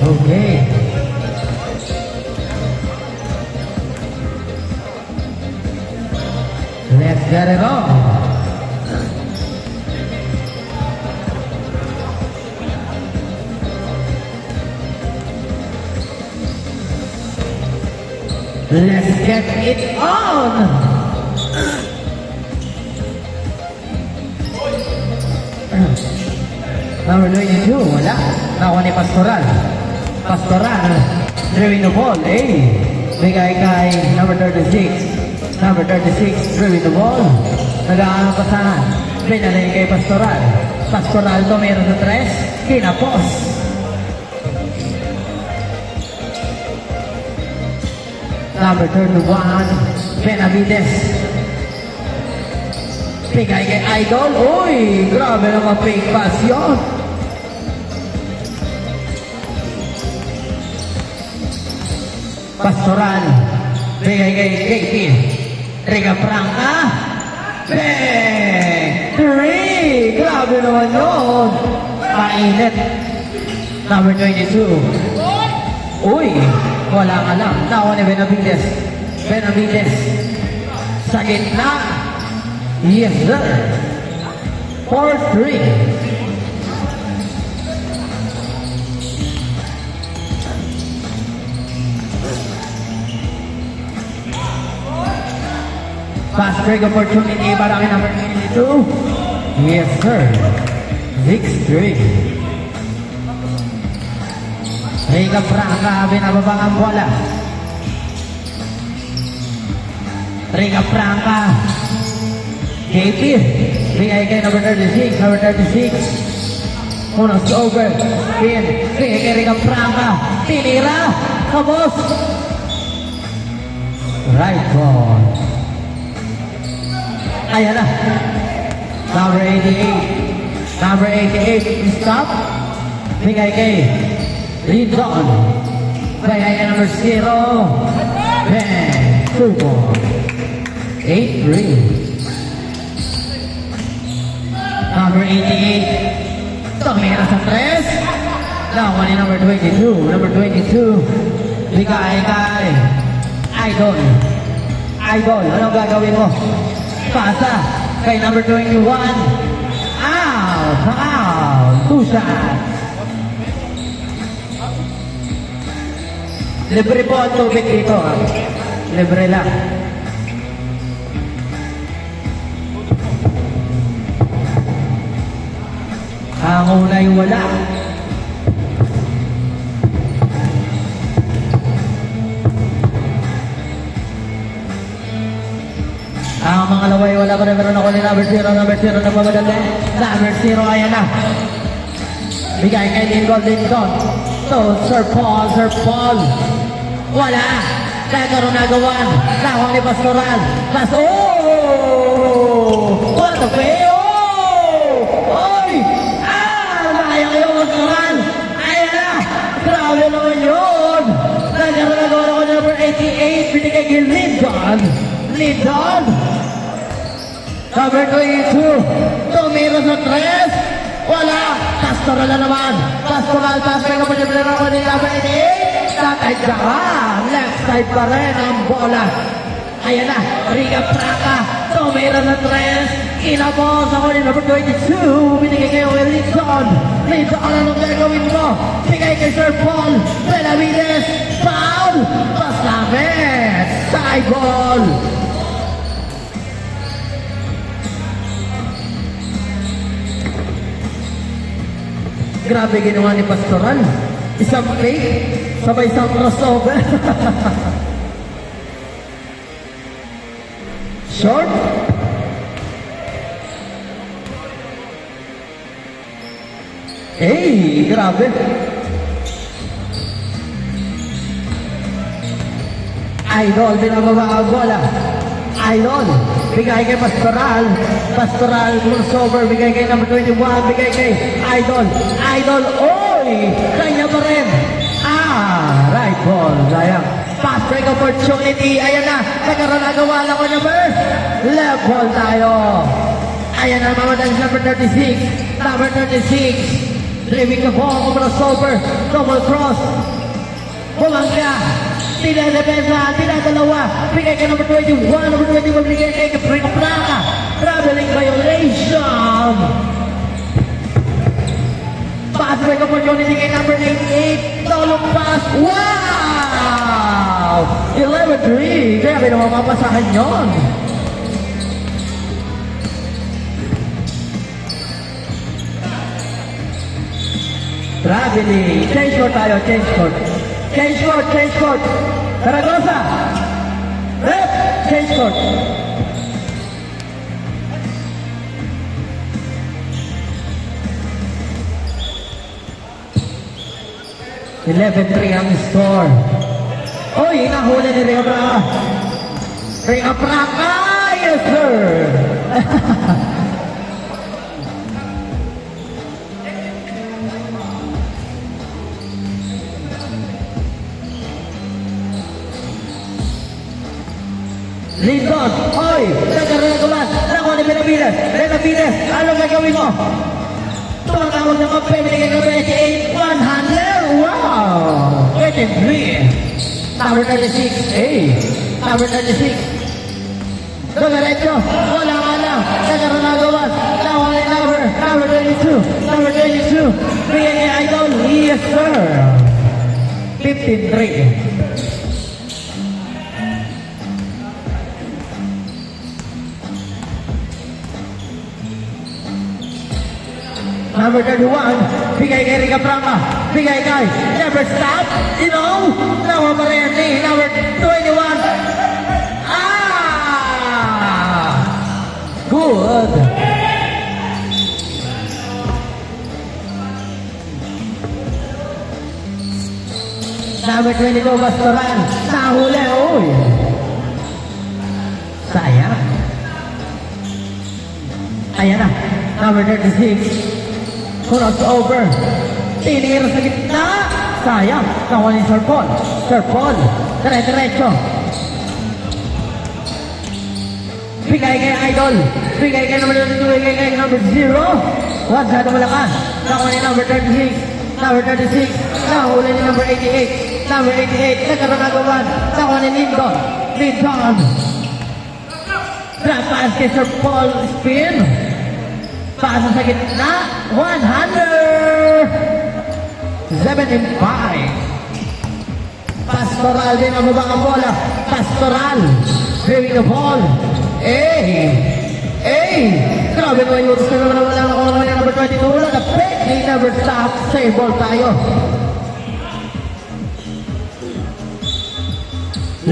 Okay. Let's get it on. Let's get it on! Number 22, wala. Nakuha ni Pastoral. Pastoral, driving the ball, bigay kay number 36. Number 36, driving the ball. Nag-aano pasahan. Pinalay kay Pastoral. Pastoral to meron sa 3. Kinapos. Number 31, Benavides. Bigay kay Idol. Uy, grabe naman fake pass yun. Pastoral. Bigay kay KP. Riga Franca. Bang! 3! Grabe naman yun. Mainit. Number 22. Uy! Wala ka lang. Nakuha ni Benavides. Benavides. Sa gitna. Yes, sir. 4-3. Fast break opportunity para kay number 22. Yes, sir. 6-3. Riga Franca, binababa ang bola. Riga Franca. KP. Bigay kay number 36. Number 36. Unos over. Pin. Bigay kay Riga Franca. Tinira. Kabos. Right ball. Ayan na. Number 88. Number 88. Stop. Bigay kay Lindon. Bigay kay number 0. Bang. Football. 8-3. Number 88. Tumira sa 3. Nakuha ni number 22. Number 22. Bigay kay Idol. Idol, anong gagawin mo? Pasa kay number 21. Out! Out! 2 shots. Libre po ang tubig dito. Libre lang. Ang unay wala. Ang mga laway wala pa rin, pero nakuha ni number 0. Number 0 na mamadali. Number 0, ayan na. Bigay kay Lindon. So, Sir Paul. Wala. Nagkaroon nagawan. Nakuha ni Pastoral. What the play? Oy! Sayang yung Pastoral. Ayan na. Grabe naman yun. Nagkaroon nagawan ako ni number 88. Binigay kay Lindon. Number 22. Tumira sa 3. Wala. Pastoral na naman. Pastoral. Pastoral ka pa niya pinara ko ni number 88. Tatay dyan. Left side pa rin ang bola. Ayan na. Riga Franca. Tumira sa 3. Kinabos ako ni number 22. Binigay kayo kay Lindon. Anong gagawin mo? Bigay kay Sir Paul. Benavides. Foul. Pasabit. Side ball. Grabe ginawa ni Pastoral. Isang fake, sabay isang crossover. Short. Grabe. Idol, binababa ang bola. Idol, bigay kay Pastoral. Pastoral, crossover, bigay kay number 21, bigay kay Idol. Oy! Kanya pa rin. Right ball, sayang. Fast break opportunity. Ayan na, nagkaroon nagawa lang ko number. Left ball tayo. Ayan na, mamadaling number 36. Number 36. Leaving the ball over the stopper. Double cross. Bumangga. Tidak depensa, tidak dalawa. Bigay ka number 21. Number 21 bigay kay Kaprika Plaka. Traveling violation. Pass break opportunity kay number 88. Tolong pass. Wow! 11-3. Grabe naman mapasahan yun. Traveling. Change court tayo, change court. Change court, change court. Zaragoza. Rep, change court. Eleven 3 ang score. Oy, nahuli ni Ria Braca. Ria Braca, yes sir. Lindon, oy, nagkaroon nakuha ni Benavides. Benavides, ano gagawin mo? Tumatawag ng kape, binigay ng 28, 100, wow! 23, number 36, number 36. Dumiretso, wala nga lang, nagkaroon nagawas. Nakuha ni number 22, number 22. Bigay ni Idol, yes sir. 15-3. Number 31, bigay kay Rica Prama, bigay kay Never Stop, you know, nawa pa rin ni number 21. Good. Number 22, Bastoran, nahuli, uy. Sayang. Ayan na, number 36. Crossover. Tinira sa gitna. Sayang. Nakuha ni Sir Paul. Sir Paul. Dire-diretso. Bigay kay Idol. Bigay kay number 22. Bigay kay number 0. Masyado malakas. Nakuha ni number 36. Number 36. Nahuli ni number 88. Number 88. Nagkaroon nagawan. Nakuha ni Lindon. Lindon. Drop pass kay Sir Paul. Spin. Pasa sa gitna, 100! 75. Pastoral din ang mabang ang bola. Pastoral. Giving the ball. Grabe mo yung utos na naman lang ako ng number 22. Wala na pick. They never stop. Save ball tayo.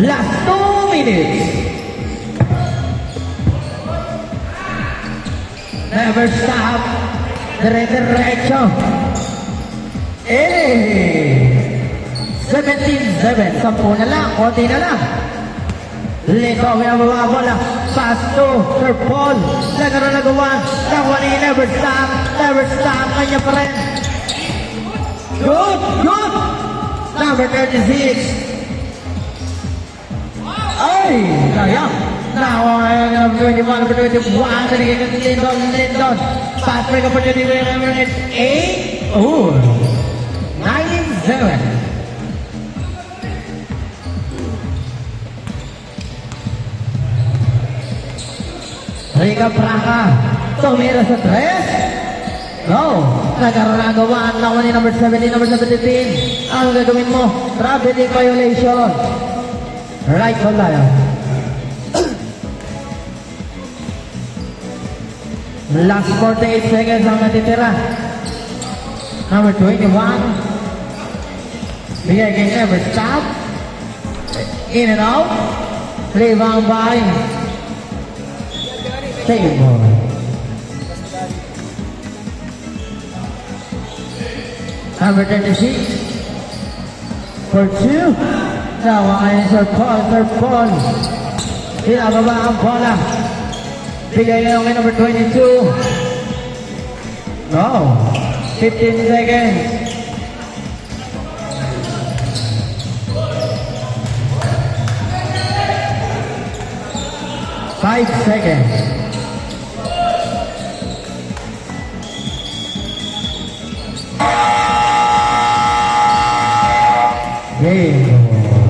Last 2 minutes. Never stop. Dire-diretso. 17-7. 10 na lang. Konti na lang. Lito. May mga bola. Pass to Sir Paul. Nagkaroon nagawa. Nakuha ni Never Stop. Never Stop. Kanya pa rin. Good. Good. Number 36. Ay! Sayang. Now, number 21, number 21, Lindon. Pass break opportunity, number 8. Oh, 9-7. Rica Braca, tumira sa 3. No, nagkaroon na gawaan. Nakuha ni number 17, number 17. Ano gagawin mo? Traveling violation. Right on tayo. Last 48 seconds ang natitira. Number 21. Bigay kay Never Stop. In and out. Rebound by save ball. Number 36. For 2. Nawa ay Sir Paul. Pinababa ang bola. Bigay ngayon kay number 22. No. 15 seconds. 5 seconds. Game.